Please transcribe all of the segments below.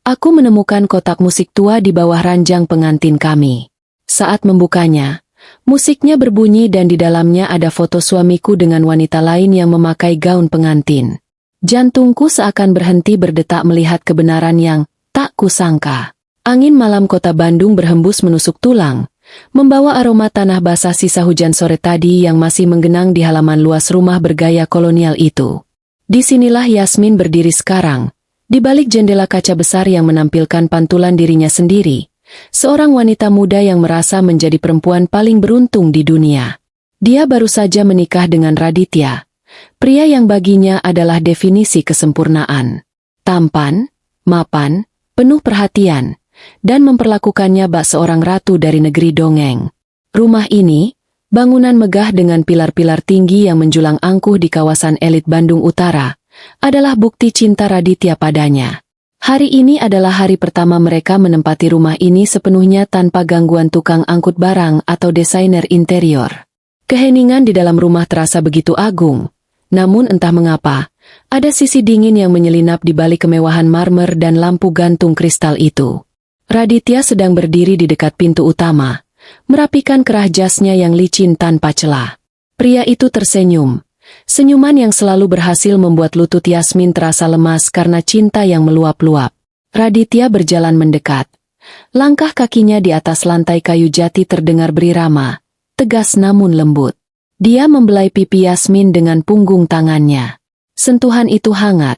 Aku menemukan kotak musik tua di bawah ranjang pengantin kami. Saat membukanya, musiknya berbunyi dan di dalamnya ada foto suamiku dengan wanita lain yang memakai gaun pengantin. Jantungku seakan berhenti berdetak melihat kebenaran yang tak kusangka. Angin malam kota Bandung berhembus menusuk tulang, membawa aroma tanah basah sisa hujan sore tadi yang masih menggenang di halaman luas rumah bergaya kolonial itu. Disinilah Yasmin berdiri sekarang, di balik jendela kaca besar yang menampilkan pantulan dirinya sendiri, seorang wanita muda yang merasa menjadi perempuan paling beruntung di dunia. Dia baru saja menikah dengan Raditya, pria yang baginya adalah definisi kesempurnaan. Tampan, mapan, penuh perhatian, dan memperlakukannya bak seorang ratu dari negeri dongeng. Rumah ini, bangunan megah dengan pilar-pilar tinggi yang menjulang angkuh di kawasan elit Bandung Utara, adalah bukti cinta Raditya padanya. Hari ini adalah hari pertama mereka menempati rumah ini sepenuhnya tanpa gangguan tukang angkut barang atau desainer interior. Keheningan di dalam rumah terasa begitu agung, namun entah mengapa, ada sisi dingin yang menyelinap di balik kemewahan marmer dan lampu gantung kristal itu. Raditya sedang berdiri di dekat pintu utama, merapikan kerah jasnya yang licin tanpa celah. Pria itu tersenyum, senyuman yang selalu berhasil membuat lutut Yasmin terasa lemas karena cinta yang meluap-luap. Raditya berjalan mendekat. Langkah kakinya di atas lantai kayu jati terdengar berirama, tegas namun lembut. Dia membelai pipi Yasmin dengan punggung tangannya. Sentuhan itu hangat,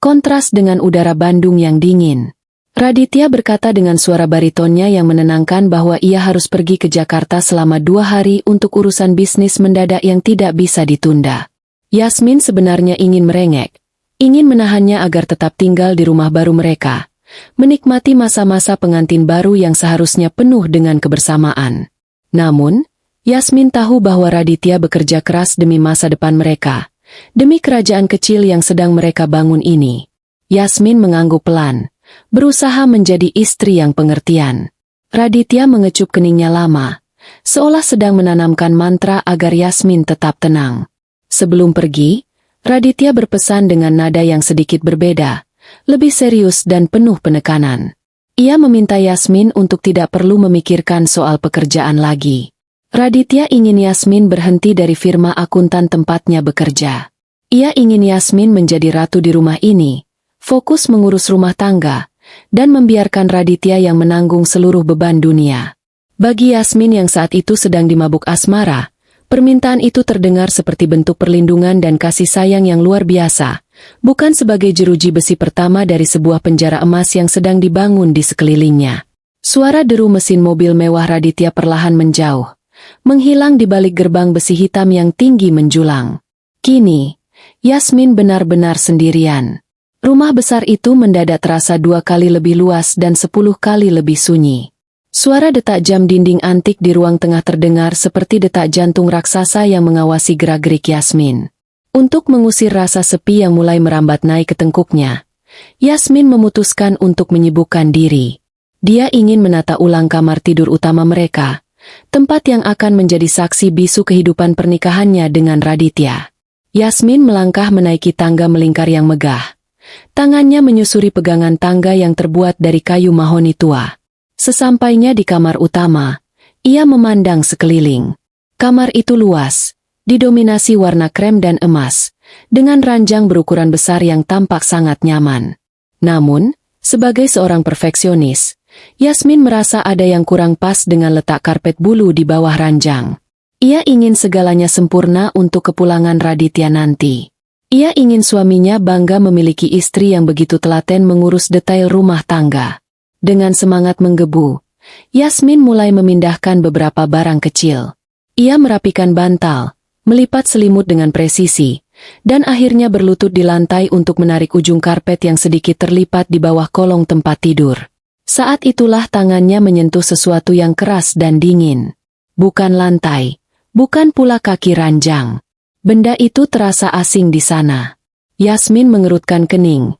kontras dengan udara Bandung yang dingin. Raditya berkata dengan suara baritonnya yang menenangkan bahwa ia harus pergi ke Jakarta selama 2 hari untuk urusan bisnis mendadak yang tidak bisa ditunda. Yasmin sebenarnya ingin merengek, ingin menahannya agar tetap tinggal di rumah baru mereka, menikmati masa-masa pengantin baru yang seharusnya penuh dengan kebersamaan. Namun, Yasmin tahu bahwa Raditya bekerja keras demi masa depan mereka, demi kerajaan kecil yang sedang mereka bangun ini. Yasmin mengangguk pelan, berusaha menjadi istri yang pengertian. Raditya mengecup keningnya lama, seolah sedang menanamkan mantra agar Yasmin tetap tenang. Sebelum pergi, Raditya berpesan dengan nada yang sedikit berbeda, lebih serius dan penuh penekanan. Ia meminta Yasmin untuk tidak perlu memikirkan soal pekerjaan lagi. Raditya ingin Yasmin berhenti dari firma akuntan tempatnya bekerja. Ia ingin Yasmin menjadi ratu di rumah ini, fokus mengurus rumah tangga, dan membiarkan Raditya yang menanggung seluruh beban dunia. Bagi Yasmin yang saat itu sedang dimabuk asmara, permintaan itu terdengar seperti bentuk perlindungan dan kasih sayang yang luar biasa, bukan sebagai jeruji besi pertama dari sebuah penjara emas yang sedang dibangun di sekelilingnya. Suara deru mesin mobil mewah Raditya perlahan menjauh, menghilang di balik gerbang besi hitam yang tinggi menjulang. Kini, Yasmin benar-benar sendirian. Rumah besar itu mendadak terasa 2 kali lebih luas dan 10 kali lebih sunyi. Suara detak jam dinding antik di ruang tengah terdengar seperti detak jantung raksasa yang mengawasi gerak-gerik Yasmin. Untuk mengusir rasa sepi yang mulai merambat naik ke tengkuknya, Yasmin memutuskan untuk menyibukkan diri. Dia ingin menata ulang kamar tidur utama mereka, tempat yang akan menjadi saksi bisu kehidupan pernikahannya dengan Raditya. Yasmin melangkah menaiki tangga melingkar yang megah. Tangannya menyusuri pegangan tangga yang terbuat dari kayu mahoni tua. Sesampainya di kamar utama, ia memandang sekeliling. Kamar itu luas, didominasi warna krem dan emas, dengan ranjang berukuran besar yang tampak sangat nyaman. Namun, sebagai seorang perfeksionis, Yasmin merasa ada yang kurang pas dengan letak karpet bulu di bawah ranjang. Ia ingin segalanya sempurna untuk kepulangan Raditya nanti. Ia ingin suaminya bangga memiliki istri yang begitu telaten mengurus detail rumah tangga. Dengan semangat menggebu, Yasmin mulai memindahkan beberapa barang kecil. Ia merapikan bantal, melipat selimut dengan presisi, dan akhirnya berlutut di lantai untuk menarik ujung karpet yang sedikit terlipat di bawah kolong tempat tidur. Saat itulah tangannya menyentuh sesuatu yang keras dan dingin. Bukan lantai, bukan pula kaki ranjang. Benda itu terasa asing di sana. Yasmin mengerutkan kening.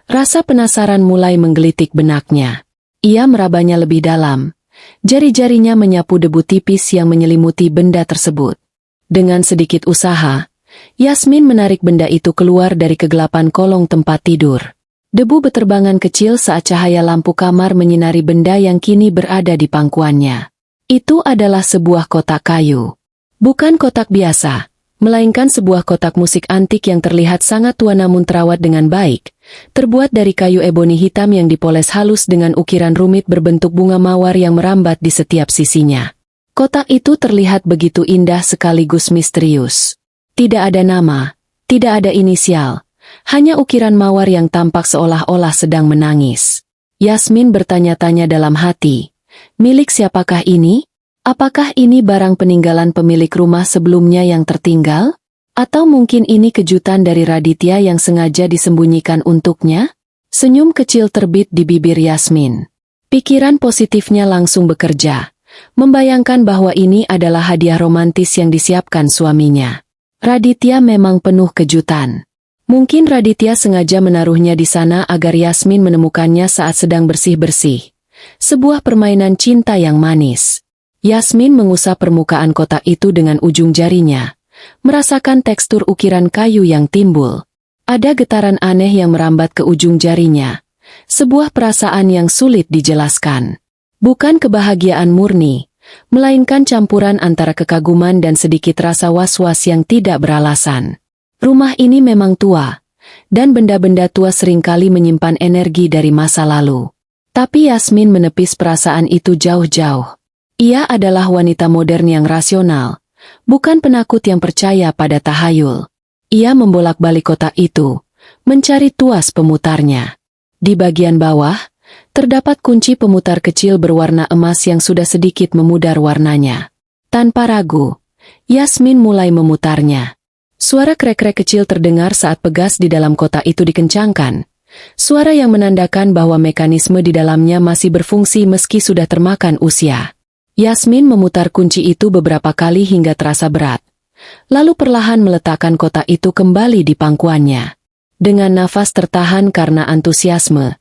Rasa penasaran mulai menggelitik benaknya. Ia merabanya lebih dalam. Jari-jarinya menyapu debu tipis yang menyelimuti benda tersebut. Dengan sedikit usaha, Yasmin menarik benda itu keluar dari kegelapan kolong tempat tidur. Debu beterbangan kecil saat cahaya lampu kamar menyinari benda yang kini berada di pangkuannya. Itu adalah sebuah kotak kayu. Bukan kotak biasa, melainkan sebuah kotak musik antik yang terlihat sangat tua namun terawat dengan baik, terbuat dari kayu eboni hitam yang dipoles halus dengan ukiran rumit berbentuk bunga mawar yang merambat di setiap sisinya. Kotak itu terlihat begitu indah sekaligus misterius. Tidak ada nama, tidak ada inisial, hanya ukiran mawar yang tampak seolah-olah sedang menangis. Yasmin bertanya-tanya dalam hati, milik siapakah ini? Apakah ini barang peninggalan pemilik rumah sebelumnya yang tertinggal? Atau mungkin ini kejutan dari Raditya yang sengaja disembunyikan untuknya? Senyum kecil terbit di bibir Yasmin. Pikiran positifnya langsung bekerja, membayangkan bahwa ini adalah hadiah romantis yang disiapkan suaminya. Raditya memang penuh kejutan. Mungkin Raditya sengaja menaruhnya di sana agar Yasmin menemukannya saat sedang bersih-bersih. Sebuah permainan cinta yang manis. Yasmin mengusap permukaan kotak itu dengan ujung jarinya, merasakan tekstur ukiran kayu yang timbul. Ada getaran aneh yang merambat ke ujung jarinya. Sebuah perasaan yang sulit dijelaskan. Bukan kebahagiaan murni, melainkan campuran antara kekaguman dan sedikit rasa was-was yang tidak beralasan. Rumah ini memang tua, dan benda-benda tua seringkali menyimpan energi dari masa lalu. Tapi Yasmin menepis perasaan itu jauh-jauh. Ia adalah wanita modern yang rasional, bukan penakut yang percaya pada tahayul. Ia membolak-balik kotak itu, mencari tuas pemutarnya. Di bagian bawah, terdapat kunci pemutar kecil berwarna emas yang sudah sedikit memudar warnanya. Tanpa ragu, Yasmin mulai memutarnya. Suara krek-krek kecil terdengar saat pegas di dalam kotak itu dikencangkan. Suara yang menandakan bahwa mekanisme di dalamnya masih berfungsi meski sudah termakan usia. Yasmin memutar kunci itu beberapa kali hingga terasa berat. Lalu perlahan meletakkan kotak itu kembali di pangkuannya. Dengan nafas tertahan karena antusiasme,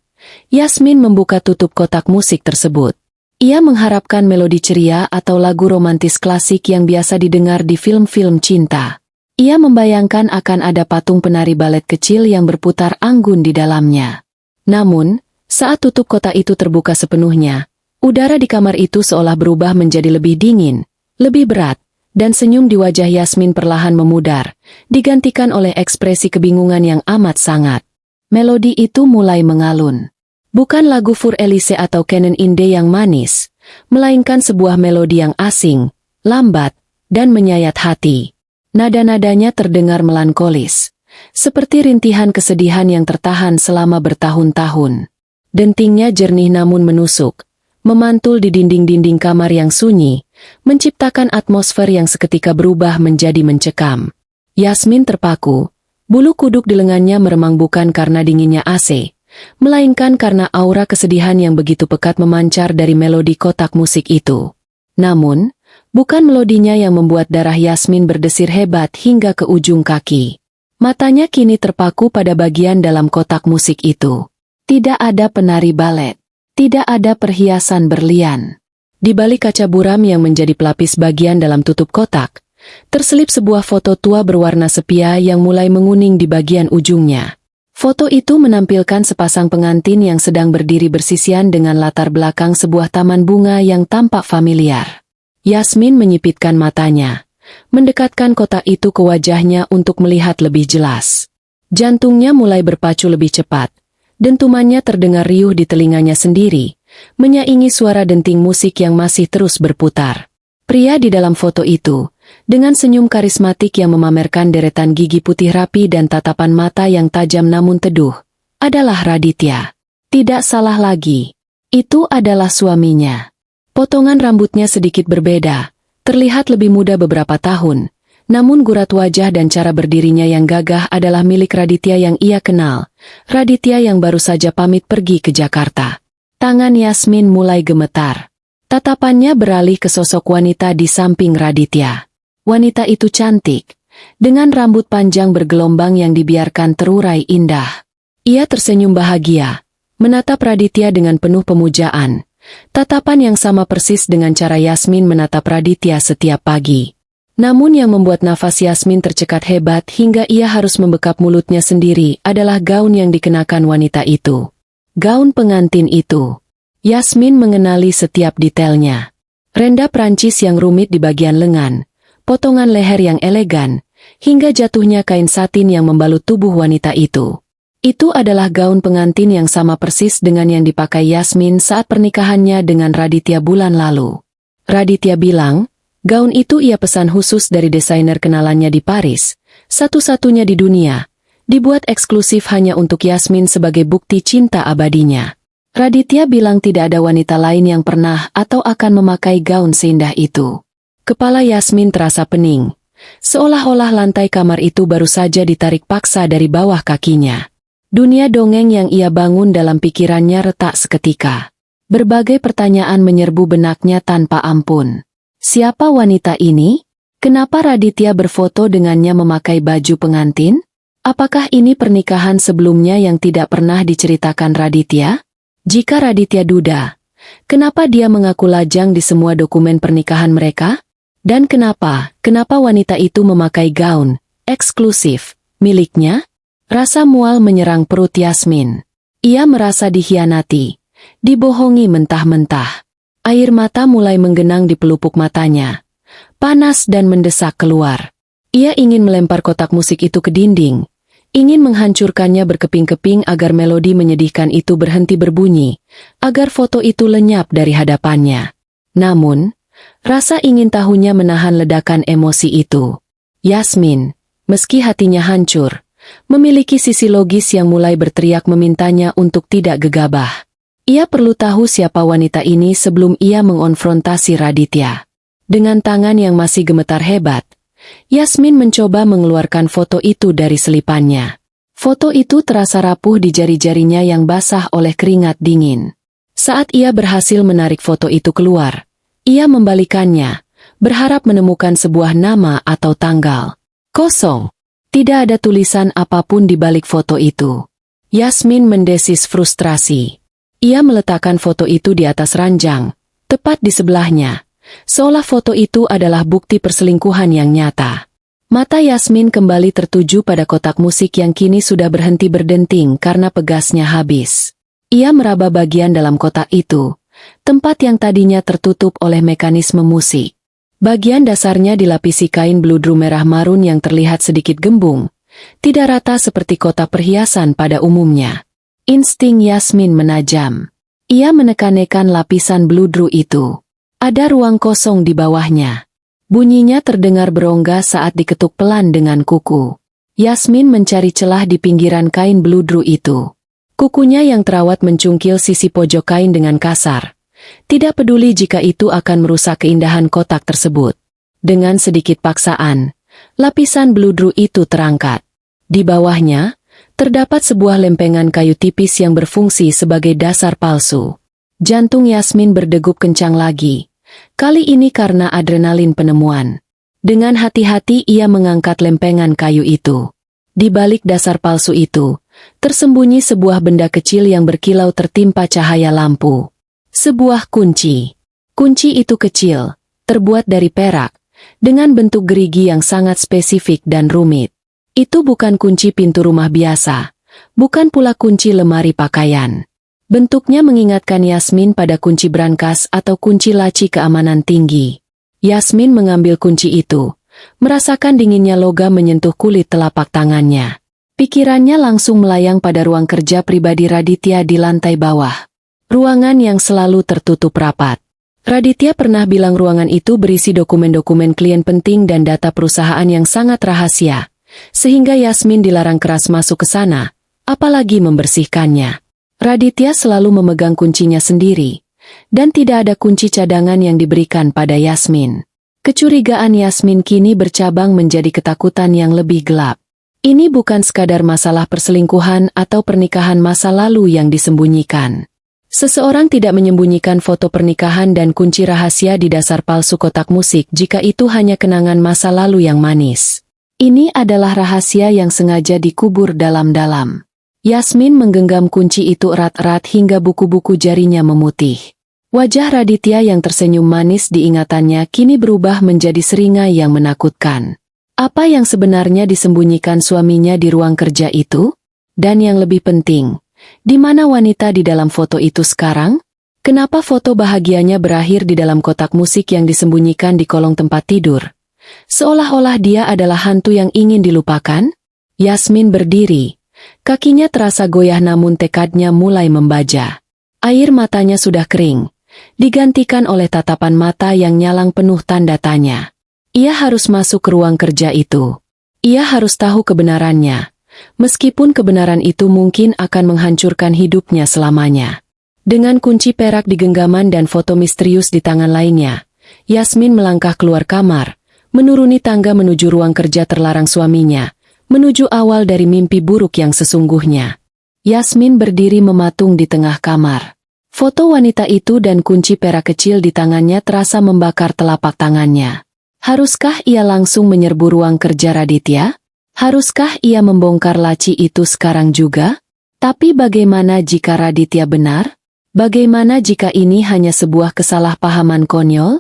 Yasmin membuka tutup kotak musik tersebut. Ia mengharapkan melodi ceria atau lagu romantis klasik yang biasa didengar di film-film cinta. Ia membayangkan akan ada patung penari balet kecil yang berputar anggun di dalamnya. Namun, saat tutup kotak itu terbuka sepenuhnya, udara di kamar itu seolah berubah menjadi lebih dingin, lebih berat, dan senyum di wajah Yasmin perlahan memudar, digantikan oleh ekspresi kebingungan yang amat sangat. Melodi itu mulai mengalun. Bukan lagu Fur Elise atau Canon Inde yang manis, melainkan sebuah melodi yang asing, lambat, dan menyayat hati. Nada-nadanya terdengar melankolis, seperti rintihan kesedihan yang tertahan selama bertahun-tahun. Dentingnya jernih namun menusuk, memantul di dinding-dinding kamar yang sunyi, menciptakan atmosfer yang seketika berubah menjadi mencekam. Yasmin terpaku, bulu kuduk di lengannya meremang bukan karena dinginnya AC, melainkan karena aura kesedihan yang begitu pekat memancar dari melodi kotak musik itu. Namun, bukan melodinya yang membuat darah Yasmin berdesir hebat hingga ke ujung kaki. Matanya kini terpaku pada bagian dalam kotak musik itu. Tidak ada penari balet. Tidak ada perhiasan berlian. Di balik kaca buram yang menjadi pelapis bagian dalam tutup kotak, terselip sebuah foto tua berwarna sepia yang mulai menguning di bagian ujungnya. Foto itu menampilkan sepasang pengantin yang sedang berdiri bersisian dengan latar belakang sebuah taman bunga yang tampak familiar. Yasmin menyipitkan matanya, mendekatkan kotak itu ke wajahnya untuk melihat lebih jelas. Jantungnya mulai berpacu lebih cepat. Dentumannya terdengar riuh di telinganya sendiri, menyaingi suara denting musik yang masih terus berputar. Pria di dalam foto itu, dengan senyum karismatik yang memamerkan deretan gigi putih rapi dan tatapan mata yang tajam namun teduh, adalah Raditya. Tidak salah lagi, itu adalah suaminya. Potongan rambutnya sedikit berbeda, terlihat lebih muda beberapa tahun, namun gurat wajah dan cara berdirinya yang gagah adalah milik Raditya yang ia kenal, Raditya yang baru saja pamit pergi ke Jakarta. Tangan Yasmin mulai gemetar. Tatapannya beralih ke sosok wanita di samping Raditya. Wanita itu cantik, dengan rambut panjang bergelombang yang dibiarkan terurai indah. Ia tersenyum bahagia, menatap Raditya dengan penuh pemujaan. Tatapan yang sama persis dengan cara Yasmin menatap Raditya setiap pagi. Namun yang membuat nafas Yasmin tercekat hebat hingga ia harus membekap mulutnya sendiri adalah gaun yang dikenakan wanita itu. Gaun pengantin itu. Yasmin mengenali setiap detailnya. Renda Prancis yang rumit di bagian lengan, potongan leher yang elegan, hingga jatuhnya kain satin yang membalut tubuh wanita itu. Itu adalah gaun pengantin yang sama persis dengan yang dipakai Yasmin saat pernikahannya dengan Raditya bulan lalu. Raditya bilang, gaun itu ia pesan khusus dari desainer kenalannya di Paris, satu-satunya di dunia, dibuat eksklusif hanya untuk Yasmin sebagai bukti cinta abadinya. Raditya bilang tidak ada wanita lain yang pernah atau akan memakai gaun seindah itu. Kepala Yasmin terasa pening, seolah-olah lantai kamar itu baru saja ditarik paksa dari bawah kakinya. Dunia dongeng yang ia bangun dalam pikirannya retak seketika. Berbagai pertanyaan menyerbu benaknya tanpa ampun. Siapa wanita ini? Kenapa Raditya berfoto dengannya memakai baju pengantin? Apakah ini pernikahan sebelumnya yang tidak pernah diceritakan Raditya? Jika Raditya duda, kenapa dia mengaku lajang di semua dokumen pernikahan mereka? Dan kenapa wanita itu memakai gaun eksklusif miliknya? Rasa mual menyerang perut Yasmin. Ia merasa dikhianati, dibohongi mentah-mentah. Air mata mulai menggenang di pelupuk matanya. Panas dan mendesak keluar. Ia ingin melempar kotak musik itu ke dinding. Ingin menghancurkannya berkeping-keping agar melodi menyedihkan itu berhenti berbunyi. Agar foto itu lenyap dari hadapannya. Namun, rasa ingin tahunya menahan ledakan emosi itu. Yasmin, meski hatinya hancur, memiliki sisi logis yang mulai berteriak memintanya untuk tidak gegabah. Ia perlu tahu siapa wanita ini sebelum ia mengonfrontasi Raditya. Dengan tangan yang masih gemetar hebat, Yasmin mencoba mengeluarkan foto itu dari selipannya. Foto itu terasa rapuh di jari-jarinya yang basah oleh keringat dingin. Saat ia berhasil menarik foto itu keluar, ia membalikannya, berharap menemukan sebuah nama atau tanggal. Kosong. Tidak ada tulisan apapun di balik foto itu. Yasmin mendesis frustrasi. Ia meletakkan foto itu di atas ranjang, tepat di sebelahnya, seolah foto itu adalah bukti perselingkuhan yang nyata. Mata Yasmin kembali tertuju pada kotak musik yang kini sudah berhenti berdenting karena pegasnya habis. Ia meraba bagian dalam kotak itu, tempat yang tadinya tertutup oleh mekanisme musik. Bagian dasarnya dilapisi kain bludru merah marun yang terlihat sedikit gembung, tidak rata seperti kotak perhiasan pada umumnya. Insting Yasmin menajam. Ia menekan-nekan lapisan bludru itu. Ada ruang kosong di bawahnya. Bunyinya terdengar berongga saat diketuk pelan dengan kuku. Yasmin mencari celah di pinggiran kain bludru itu. Kukunya yang terawat mencungkil sisi pojok kain dengan kasar. Tidak peduli jika itu akan merusak keindahan kotak tersebut. Dengan sedikit paksaan, lapisan bludru itu terangkat. Di bawahnya, terdapat sebuah lempengan kayu tipis yang berfungsi sebagai dasar palsu. Jantung Yasmin berdegup kencang lagi. Kali ini karena adrenalin penemuan. Dengan hati-hati ia mengangkat lempengan kayu itu. Di balik dasar palsu itu, tersembunyi sebuah benda kecil yang berkilau tertimpa cahaya lampu. Sebuah kunci. Kunci itu kecil, terbuat dari perak, dengan bentuk gerigi yang sangat spesifik dan rumit. Itu bukan kunci pintu rumah biasa, bukan pula kunci lemari pakaian. Bentuknya mengingatkan Yasmin pada kunci brankas atau kunci laci keamanan tinggi. Yasmin mengambil kunci itu, merasakan dinginnya logam menyentuh kulit telapak tangannya. Pikirannya langsung melayang pada ruang kerja pribadi Raditya di lantai bawah. Ruangan yang selalu tertutup rapat. Raditya pernah bilang ruangan itu berisi dokumen-dokumen klien penting dan data perusahaan yang sangat rahasia. Sehingga Yasmin dilarang keras masuk ke sana, apalagi membersihkannya. Raditya selalu memegang kuncinya sendiri, dan tidak ada kunci cadangan yang diberikan pada Yasmin. Kecurigaan Yasmin kini bercabang menjadi ketakutan yang lebih gelap. Ini bukan sekadar masalah perselingkuhan atau pernikahan masa lalu yang disembunyikan. Seseorang tidak menyembunyikan foto pernikahan dan kunci rahasia di dasar palsu kotak musik jika itu hanya kenangan masa lalu yang manis. Ini adalah rahasia yang sengaja dikubur dalam-dalam. Yasmin menggenggam kunci itu erat-erat hingga buku-buku jarinya memutih. Wajah Raditya yang tersenyum manis di ingatannya kini berubah menjadi seringai yang menakutkan. Apa yang sebenarnya disembunyikan suaminya di ruang kerja itu? Dan yang lebih penting, di mana wanita di dalam foto itu sekarang? Kenapa foto bahagianya berakhir di dalam kotak musik yang disembunyikan di kolong tempat tidur? Seolah-olah dia adalah hantu yang ingin dilupakan? Yasmin berdiri. Kakinya terasa goyah namun tekadnya mulai membaja. Air matanya sudah kering, digantikan oleh tatapan mata yang nyalang penuh tanda tanya. Ia harus masuk ke ruang kerja itu. Ia harus tahu kebenarannya, meskipun kebenaran itu mungkin akan menghancurkan hidupnya selamanya. Dengan kunci perak di genggaman dan foto misterius di tangan lainnya, Yasmin melangkah keluar kamar, menuruni tangga menuju ruang kerja terlarang suaminya, menuju awal dari mimpi buruk yang sesungguhnya. Yasmin berdiri mematung di tengah kamar. Foto wanita itu dan kunci perak kecil di tangannya terasa membakar telapak tangannya. Haruskah ia langsung menyerbu ruang kerja Raditya? Haruskah ia membongkar laci itu sekarang juga? Tapi bagaimana jika Raditya benar? Bagaimana jika ini hanya sebuah kesalahpahaman konyol?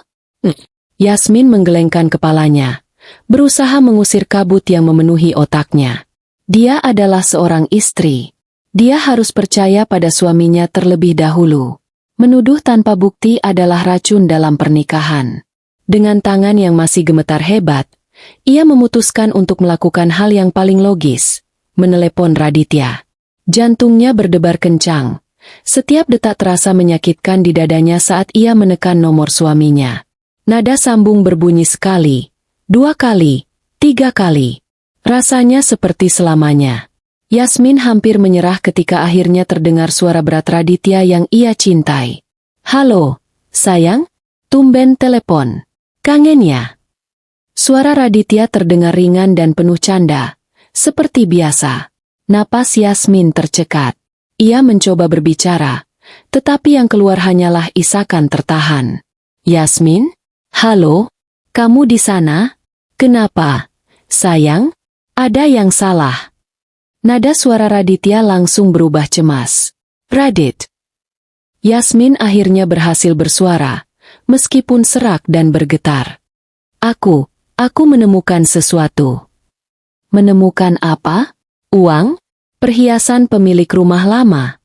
Yasmin menggelengkan kepalanya, berusaha mengusir kabut yang memenuhi otaknya. Dia adalah seorang istri. Dia harus percaya pada suaminya terlebih dahulu. Menuduh tanpa bukti adalah racun dalam pernikahan. Dengan tangan yang masih gemetar hebat, ia memutuskan untuk melakukan hal yang paling logis, menelepon Raditya. Jantungnya berdebar kencang. Setiap detak terasa menyakitkan di dadanya saat ia menekan nomor suaminya. Nada sambung berbunyi sekali, 2 kali, 3 kali. Rasanya seperti selamanya. Yasmin hampir menyerah ketika akhirnya terdengar suara berat Raditya yang ia cintai. "Halo, sayang? Tumben telepon. Kangen ya?" Suara Raditya terdengar ringan dan penuh canda. Seperti biasa. Napas Yasmin tercekat. Ia mencoba berbicara, tetapi yang keluar hanyalah isakan tertahan. "Yasmin? Halo? Kamu di sana? Kenapa? Sayang? Ada yang salah?" Nada suara Raditya langsung berubah cemas. "Radit." Yasmin akhirnya berhasil bersuara, meskipun serak dan bergetar. Aku menemukan sesuatu." "Menemukan apa? Uang? Perhiasan pemilik rumah lama?"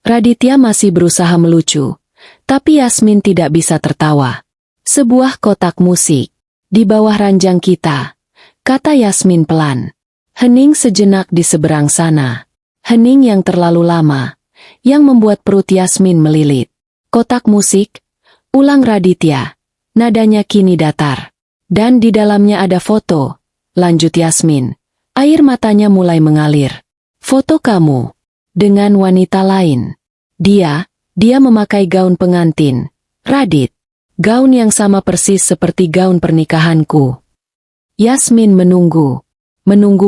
Raditya masih berusaha melucu, tapi Yasmin tidak bisa tertawa. "Sebuah kotak musik. Di bawah ranjang kita," kata Yasmin pelan. Hening sejenak di seberang sana. Hening yang terlalu lama, yang membuat perut Yasmin melilit. "Kotak musik?" ulang Raditya. Nadanya kini datar. "Dan di dalamnya ada foto," lanjut Yasmin. Air matanya mulai mengalir. "Foto kamu dengan wanita lain. Dia memakai gaun pengantin. Radit, gaun yang sama persis seperti gaun pernikahanku." Yasmin menunggu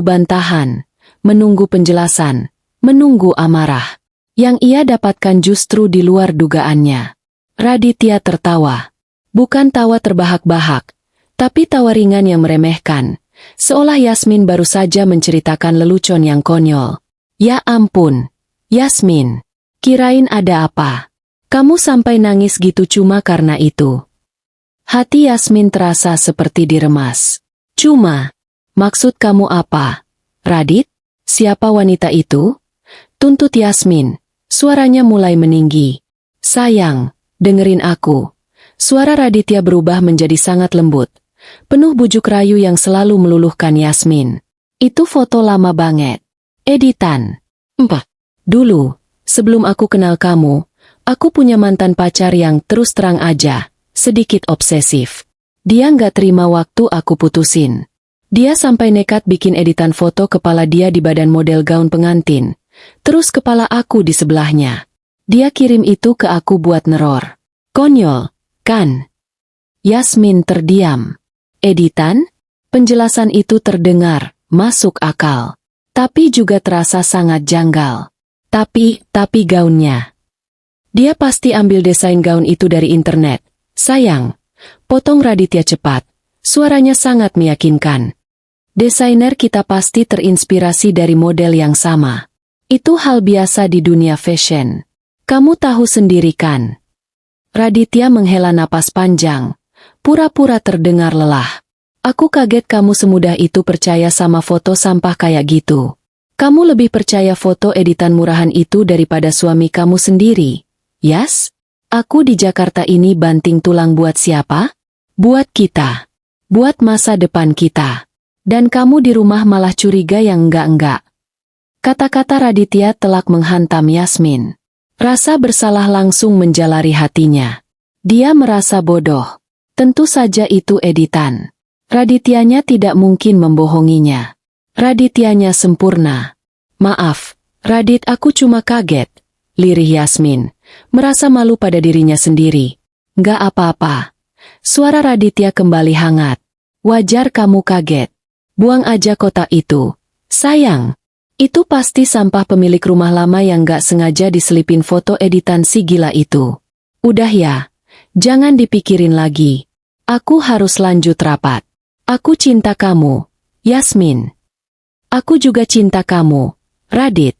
bantahan, menunggu penjelasan, menunggu amarah. Yang ia dapatkan justru di luar dugaannya. Raditya tertawa. Bukan tawa terbahak-bahak, tapi tawa ringan yang meremehkan, seolah Yasmin baru saja menceritakan lelucon yang konyol. "Ya ampun, Yasmin, kirain ada apa? Kamu sampai nangis gitu cuma karena itu?" Hati Yasmin terasa seperti diremas. "Cuma, maksud kamu apa, Radit? Siapa wanita itu?" tuntut Yasmin. Suaranya mulai meninggi. "Sayang, dengerin aku." Suara Raditya berubah menjadi sangat lembut, penuh bujuk rayu yang selalu meluluhkan Yasmin. "Itu foto lama banget. Editan. Dulu, sebelum aku kenal kamu, aku punya mantan pacar yang terus terang aja, sedikit obsesif. Dia nggak terima waktu aku putusin. Dia sampai nekat bikin editan foto kepala dia di badan model gaun pengantin, terus kepala aku di sebelahnya. Dia kirim itu ke aku buat neror. Konyol, kan?" Yasmin terdiam. "Editan?" Penjelasan itu terdengar, masuk akal. Tapi juga terasa sangat janggal. Tapi gaunnya. Dia pasti ambil desain gaun itu dari internet. "Sayang," potong Raditya cepat. Suaranya sangat meyakinkan. "Desainer kita pasti terinspirasi dari model yang sama. Itu hal biasa di dunia fashion. Kamu tahu sendiri kan?" Raditya menghela napas panjang, pura-pura terdengar lelah. Aku kaget kamu semudah itu percaya sama foto sampah kayak gitu. Kamu lebih percaya foto editan murahan itu daripada suami kamu sendiri. Yas? Aku di Jakarta ini banting tulang buat siapa? Buat kita. Buat masa depan kita. Dan kamu di rumah malah curiga yang enggak-enggak. Kata-kata Raditya telak menghantam Yasmin. Rasa bersalah langsung menjalari hatinya. Dia merasa bodoh. Tentu saja itu editan. Radityanya tidak mungkin membohonginya. Radityanya sempurna. Maaf, Radit, aku cuma kaget. Lirih Yasmin, merasa malu pada dirinya sendiri. Nggak apa-apa. Suara Raditya kembali hangat. Wajar kamu kaget. Buang aja kotak itu. Sayang. Itu pasti sampah pemilik rumah lama yang nggak sengaja diselipin foto editan si gila itu. Udah ya. Jangan dipikirin lagi. Aku harus lanjut rapat. Aku cinta kamu, Yasmin. Aku juga cinta kamu, Radit.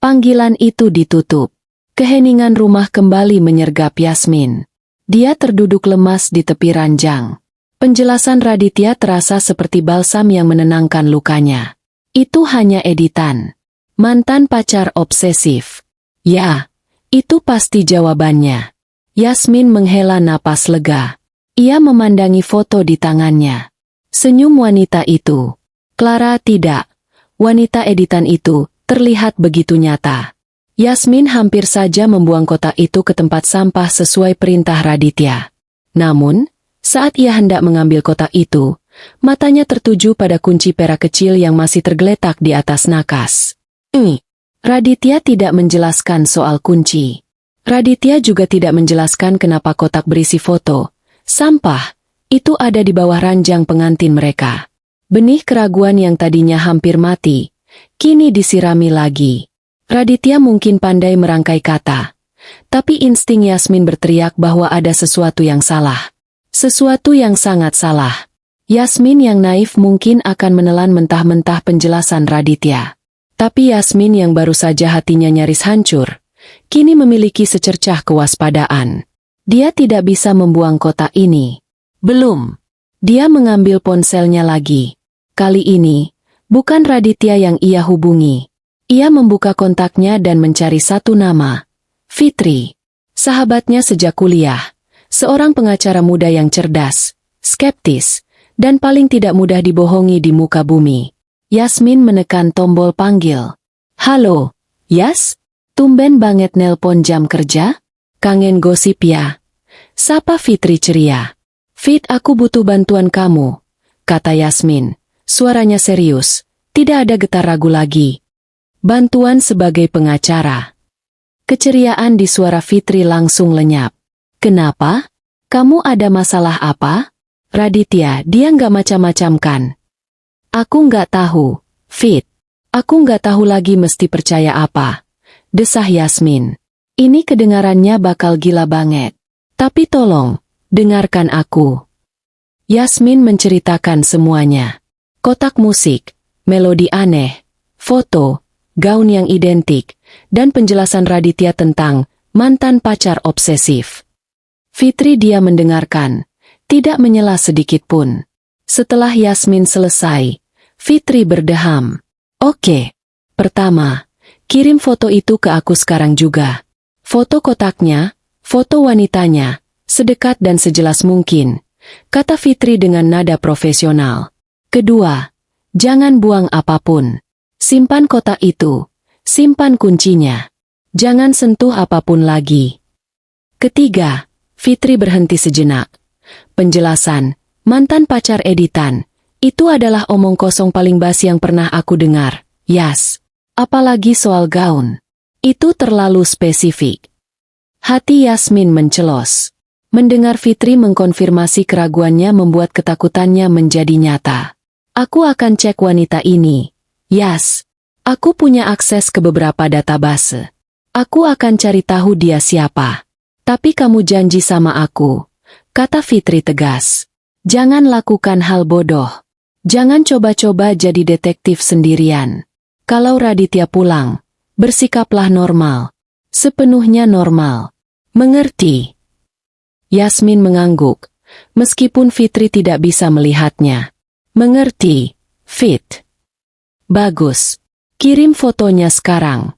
Panggilan itu ditutup. Keheningan rumah kembali menyergap Yasmin. Dia terduduk lemas di tepi ranjang. Penjelasan Raditya terasa seperti balsam yang menenangkan lukanya. Itu hanya editan. Mantan pacar obsesif. Ya, itu pasti jawabannya. Yasmin menghela napas lega. Ia memandangi foto di tangannya. Senyum wanita itu. Clara, tidak. Wanita editan itu terlihat begitu nyata. Yasmin hampir saja membuang kotak itu ke tempat sampah sesuai perintah Raditya. Namun, saat ia hendak mengambil kotak itu, matanya tertuju pada kunci perak kecil yang masih tergeletak di atas nakas. Raditya tidak menjelaskan soal kunci. Raditya juga tidak menjelaskan kenapa kotak berisi foto sampah itu ada di bawah ranjang pengantin mereka. Benih keraguan yang tadinya hampir mati, kini disirami lagi. Raditya mungkin pandai merangkai kata, tapi insting Yasmin berteriak bahwa ada sesuatu yang salah. Sesuatu yang sangat salah. Yasmin yang naif mungkin akan menelan mentah-mentah penjelasan Raditya. Tapi Yasmin yang baru saja hatinya nyaris hancur, kini memiliki secercah kewaspadaan. Dia tidak bisa membuang kotak ini. Belum. Dia mengambil ponselnya lagi. Kali ini, bukan Raditya yang ia hubungi. Ia membuka kontaknya dan mencari satu nama. Fitri. Sahabatnya sejak kuliah. Seorang pengacara muda yang cerdas, skeptis, dan paling tidak mudah dibohongi di muka bumi. Yasmin menekan tombol panggil. Halo, Yas? Tumben banget nelpon jam kerja? Kangen gosip ya? Sapa Fitri ceria. Fit, aku butuh bantuan kamu, kata Yasmin. Suaranya serius, tidak ada getar ragu lagi. Bantuan sebagai pengacara. Keceriaan di suara Fitri langsung lenyap. Kenapa? Kamu ada masalah apa? Raditya, dia nggak macam-macam kan? Aku nggak tahu, Fit. Aku nggak tahu lagi mesti percaya apa. Desah Yasmin. Ini kedengarannya bakal gila banget. Tapi tolong, dengarkan aku. Yasmin menceritakan semuanya. Kotak musik, melodi aneh, foto, gaun yang identik, dan penjelasan Raditya tentang mantan pacar obsesif. Fitri dia mendengarkan, tidak menyela sedikit pun. Setelah Yasmin selesai, Fitri berdeham. Oke. Pertama, kirim foto itu ke aku sekarang juga. Foto kotaknya, foto wanitanya, sedekat dan sejelas mungkin, kata Fitri dengan nada profesional. Kedua, jangan buang apapun. Simpan kotak itu, simpan kuncinya. Jangan sentuh apapun lagi. Ketiga, Fitri berhenti sejenak. Penjelasan, mantan pacar editan, itu adalah omong kosong paling basi yang pernah aku dengar, Yas. Apalagi soal gaun. Itu terlalu spesifik. Hati Yasmin mencelos. Mendengar Fitri mengkonfirmasi keraguannya membuat ketakutannya menjadi nyata. Aku akan cek wanita ini. Yas. Aku punya akses ke beberapa database. Aku akan cari tahu dia siapa. Tapi kamu janji sama aku, kata Fitri tegas. Jangan lakukan hal bodoh. Jangan coba-coba jadi detektif sendirian. Kalau Raditya pulang, bersikaplah normal. Sepenuhnya normal. Mengerti? Yasmin mengangguk, meskipun Fitri tidak bisa melihatnya. Mengerti, Fit. Bagus. Kirim fotonya sekarang.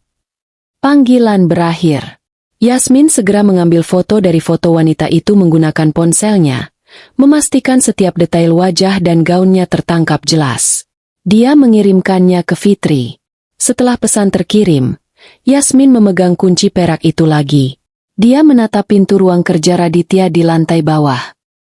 Panggilan berakhir. Yasmin segera mengambil foto dari foto wanita itu menggunakan ponselnya, memastikan setiap detail wajah dan gaunnya tertangkap jelas. Dia mengirimkannya ke Fitri. Setelah pesan terkirim, Yasmin memegang kunci perak itu lagi. Dia menatap pintu ruang kerja Raditya di lantai bawah.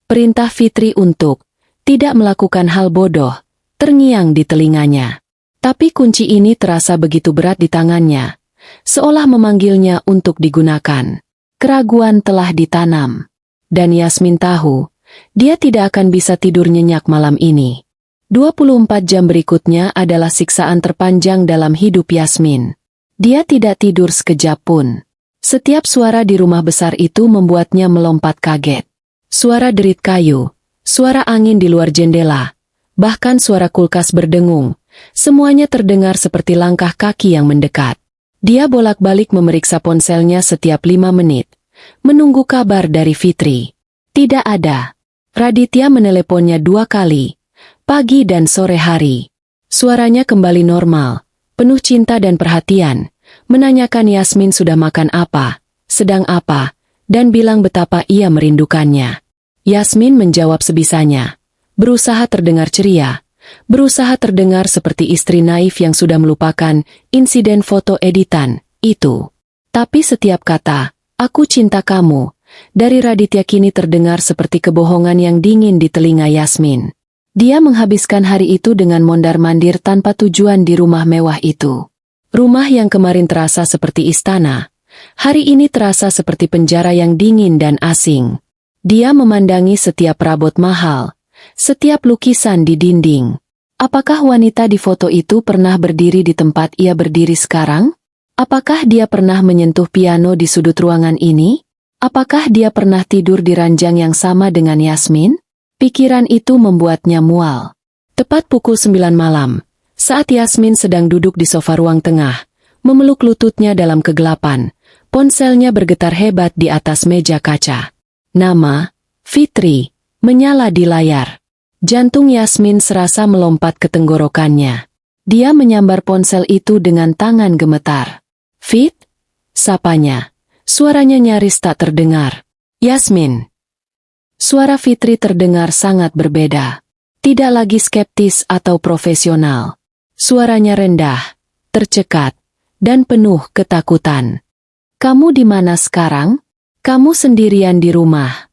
Perintah Fitri untuk tidak melakukan hal bodoh terngiang di telinganya. Tapi kunci ini terasa begitu berat di tangannya, seolah memanggilnya untuk digunakan. Keraguan telah ditanam. Dan Yasmin tahu, dia tidak akan bisa tidur nyenyak malam ini. 24 jam berikutnya adalah siksaan terpanjang dalam hidup Yasmin. Dia tidak tidur sekejap pun. Setiap suara di rumah besar itu membuatnya melompat kaget. Suara derit kayu, suara angin di luar jendela, bahkan suara kulkas berdengung. Semuanya terdengar seperti langkah kaki yang mendekat. Dia bolak-balik memeriksa ponselnya setiap 5 menit, menunggu kabar dari Fitri. Tidak ada. Raditya meneleponnya 2 kali, pagi dan sore hari. Suaranya kembali normal, penuh cinta dan perhatian, menanyakan Yasmin sudah makan apa, sedang apa, dan bilang betapa ia merindukannya. Yasmin menjawab sebisanya, berusaha terdengar ceria, berusaha terdengar seperti istri naif yang sudah melupakan insiden foto editan itu. Tapi setiap kata, "Aku cinta kamu," dari Raditya kini terdengar seperti kebohongan yang dingin di telinga Yasmin. Dia menghabiskan hari itu dengan mondar-mandir tanpa tujuan di rumah mewah itu. Rumah yang kemarin terasa seperti istana, hari ini terasa seperti penjara yang dingin dan asing. Dia memandangi setiap perabot mahal, setiap lukisan di dinding. Apakah wanita di foto itu pernah berdiri di tempat ia berdiri sekarang? Apakah dia pernah menyentuh piano di sudut ruangan ini? Apakah dia pernah tidur di ranjang yang sama dengan Yasmin? Pikiran itu membuatnya mual. Tepat pukul 9 malam, saat Yasmin sedang duduk di sofa ruang tengah, memeluk lututnya dalam kegelapan, ponselnya bergetar hebat di atas meja kaca. Nama, Fitri, menyala di layar. Jantung Yasmin serasa melompat ke tenggorokannya. Dia menyambar ponsel itu dengan tangan gemetar. "Fit?" sapanya. Suaranya nyaris tak terdengar. "Yasmin." Suara Fitri terdengar sangat berbeda. Tidak lagi skeptis atau profesional. Suaranya rendah, tercekat, dan penuh ketakutan. "Kamu di mana sekarang? Kamu sendirian di rumah?"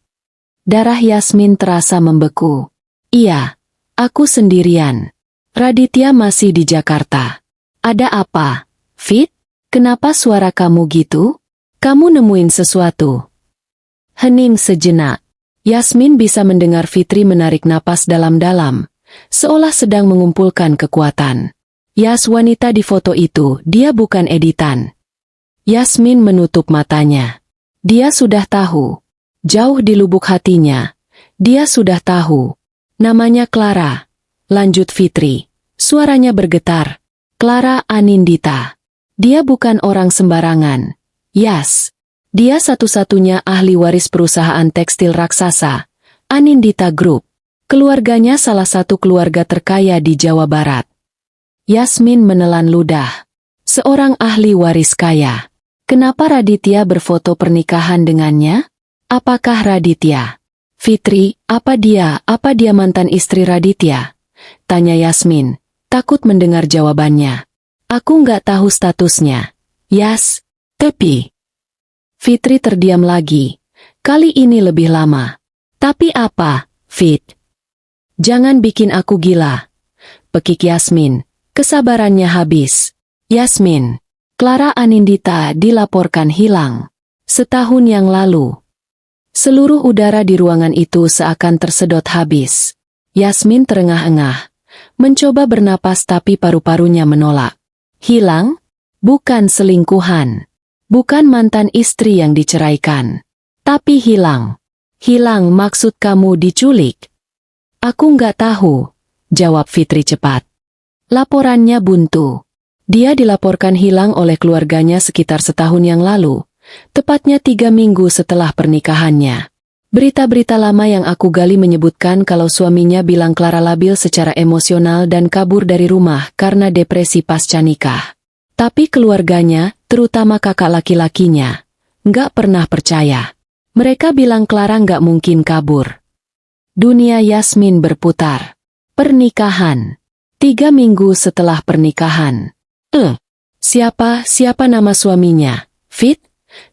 Darah Yasmin terasa membeku. "Iya, aku sendirian. Raditya masih di Jakarta." "Ada apa, Fit? Kenapa suara kamu gitu? Kamu nemuin sesuatu?" Hening sejenak. Yasmin bisa mendengar Fitri menarik napas dalam-dalam, seolah sedang mengumpulkan kekuatan. "Yas, wanita di foto itu, dia bukan editan." Yasmin menutup matanya. Dia sudah tahu. Jauh di lubuk hatinya, dia sudah tahu. "Namanya Clara," lanjut Fitri. Suaranya bergetar. "Clara Anindita. Dia bukan orang sembarangan. Yas. Dia satu-satunya ahli waris perusahaan tekstil raksasa, Anindita Group. Keluarganya salah satu keluarga terkaya di Jawa Barat." Yasmin menelan ludah. Seorang ahli waris kaya. Kenapa Raditya berfoto pernikahan dengannya? Apakah Raditya? "Fitri, apa dia mantan istri Raditya?" tanya Yasmin, takut mendengar jawabannya. "Aku nggak tahu statusnya, Yas, tapi..." Fitri terdiam lagi. Kali ini lebih lama. "Tapi apa, Fit? Jangan bikin aku gila," pekik Yasmin. Kesabarannya habis. "Yasmin, Clara Anindita dilaporkan hilang. Setahun yang lalu." Seluruh udara di ruangan itu seakan tersedot habis. Yasmin terengah-engah, mencoba bernapas tapi paru-parunya menolak. "Hilang? Bukan selingkuhan. Bukan mantan istri yang diceraikan. Tapi hilang. Hilang maksud kamu diculik?" "Aku nggak tahu," jawab Fitri cepat. Laporannya buntu. Dia dilaporkan hilang oleh keluarganya sekitar setahun yang lalu, tepatnya 3 minggu setelah pernikahannya. Berita-berita lama yang aku gali menyebutkan kalau suaminya bilang Clara labil secara emosional dan kabur dari rumah karena depresi pasca nikah. Tapi keluarganya, terutama kakak laki-lakinya, nggak pernah percaya. Mereka bilang Clara nggak mungkin kabur. Dunia Yasmin berputar. Pernikahan. 3 minggu setelah pernikahan. Siapa nama suaminya? Fit?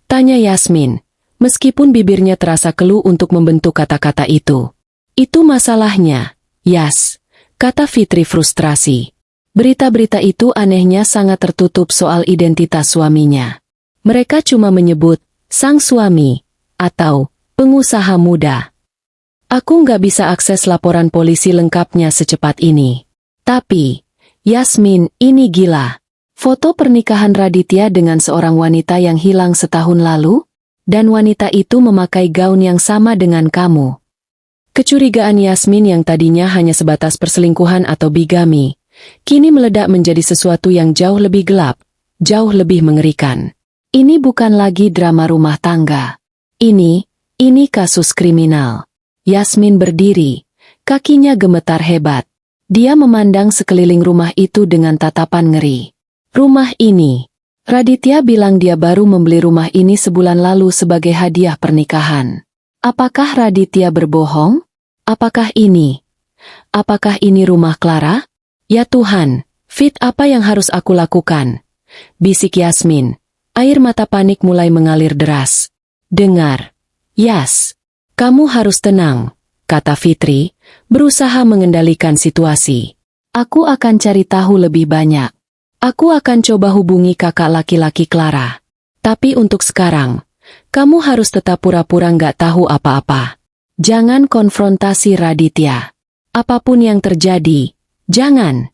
Tanya Yasmin. Meskipun bibirnya terasa keluh untuk membentuk kata-kata itu. Itu masalahnya, Yas, kata Fitri frustrasi. Berita-berita itu anehnya sangat tertutup soal identitas suaminya. Mereka cuma menyebut, sang suami, atau pengusaha muda. Aku nggak bisa akses laporan polisi lengkapnya secepat ini. Tapi, Yasmin, ini gila. Foto pernikahan Raditya dengan seorang wanita yang hilang setahun lalu? Dan wanita itu memakai gaun yang sama dengan kamu. Kecurigaan Yasmin yang tadinya hanya sebatas perselingkuhan atau bigami, kini meledak menjadi sesuatu yang jauh lebih gelap, jauh lebih mengerikan. Ini bukan lagi drama rumah tangga. Ini kasus kriminal. Yasmin berdiri, kakinya gemetar hebat. Dia memandang sekeliling rumah itu dengan tatapan ngeri. Rumah ini. Raditya bilang dia baru membeli rumah ini sebulan lalu sebagai hadiah pernikahan. Apakah Raditya berbohong? Apakah ini rumah Clara? Ya Tuhan, Fit, apa yang harus aku lakukan? Bisik Yasmin. Air mata panik mulai mengalir deras. Dengar. Yas, kamu harus tenang, kata Fitri, berusaha mengendalikan situasi. Aku akan cari tahu lebih banyak. Aku akan coba hubungi kakak laki-laki Clara. Tapi untuk sekarang, kamu harus tetap pura-pura nggak tahu apa-apa. Jangan konfrontasi Raditya. Apapun yang terjadi, jangan.